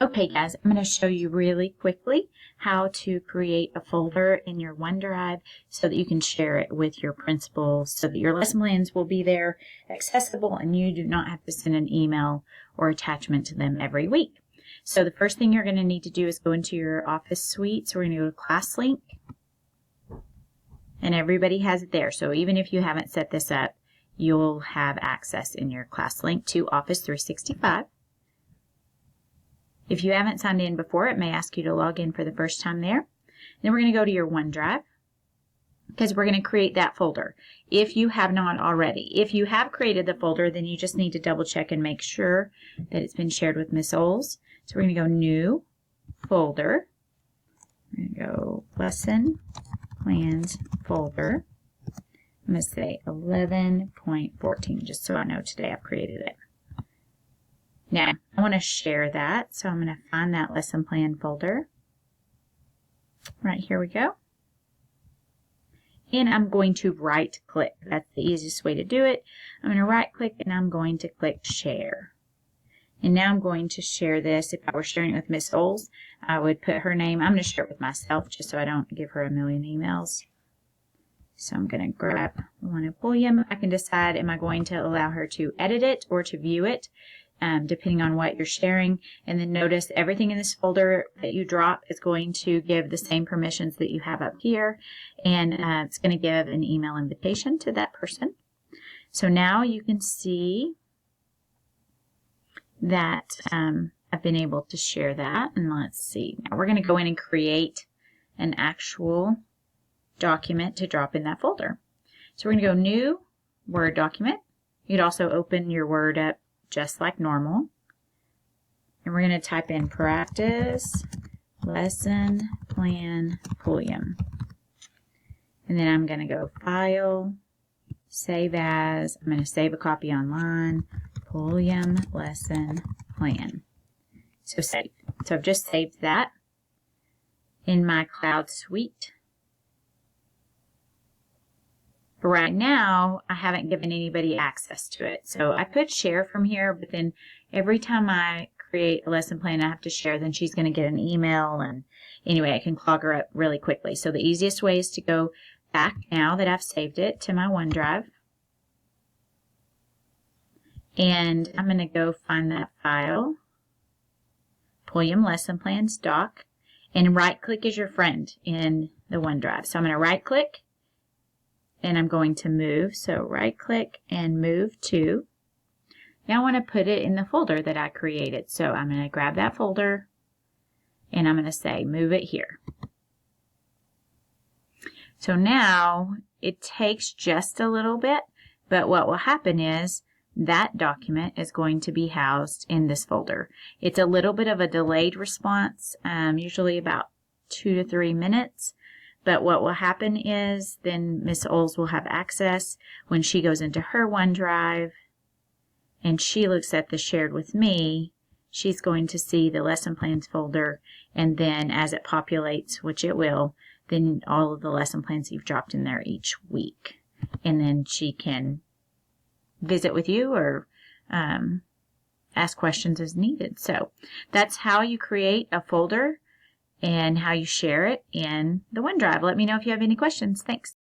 Okay guys, I'm going to show you really quickly how to create a folder in your OneDrive so that you can share it with your principals so that your lesson plans will be there accessible and you do not have to send an email or attachment to them every week. So the first thing you're going to need to do is go into your Office suite. So we're going to go to Class Link, and everybody has it there. So even if you haven't set this up, you'll have access in your Class Link to Office 365. If you haven't signed in before, it may ask you to log in for the first time there. Then we're going to go to your OneDrive because we're going to create that folder if you have not already. If you have created the folder, then you just need to double check and make sure that it's been shared with Miss Oles. So we're going to go New Folder. We're going to go Lesson Plans Folder. I'm going to say 11.14 just so I know today I've created it. Now, I want to share that, so I'm going to find that lesson plan folder. Right, here we go. And I'm going to right click. That's the easiest way to do it. I'm going to right click and I'm going to click share. And now I'm going to share this. If I were sharing it with Miss Oles, I would put her name. I'm going to share it with myself just so I don't give her a million emails. So I'm going to grab one of William. I can decide, am I going to allow her to edit it or to view it? Depending on what you're sharing. And then notice everything in this folder that you drop is going to give the same permissions that you have up here, and it's going to give an email invitation to that person. So now you can see that I've been able to share that. And let's see, now we're going to go in and create an actual document to drop in that folder. So we're going to go New Word Document. You'd also open your Word up just like normal. And we're going to type in Practice Lesson Plan Pulliam. And then I'm going to go File, Save As. I'm going to save a copy online. Pulliam Lesson Plan. So save. So I've just saved that in my Cloud Suite. But right now, I haven't given anybody access to it. So I put share from here, but then every time I create a lesson plan I have to share, then she's going to get an email. And anyway, I can clog her up really quickly. So the easiest way is to go back now that I've saved it to my OneDrive. And I'm going to go find that file, Pulliam Lesson Plans Doc, and right click as your friend in the OneDrive. So I'm going to right click. And I'm going to move, so right click and move to. Now I want to put it in the folder that I created. So I'm going to grab that folder and I'm going to say move it here. So now it takes just a little bit, but what will happen is that document is going to be housed in this folder. It's a little bit of a delayed response, usually about 2 to 3 minutes. But what will happen is then Miss Oles will have access when she goes into her OneDrive and she looks at the shared with me. She's going to see the lesson plans folder, and then as it populates, which it will, then all of the lesson plans you've dropped in there each week. And then she can visit with you or ask questions as needed. So that's how you create a folder and how you share it in the OneDrive. Let me know if you have any questions. Thanks.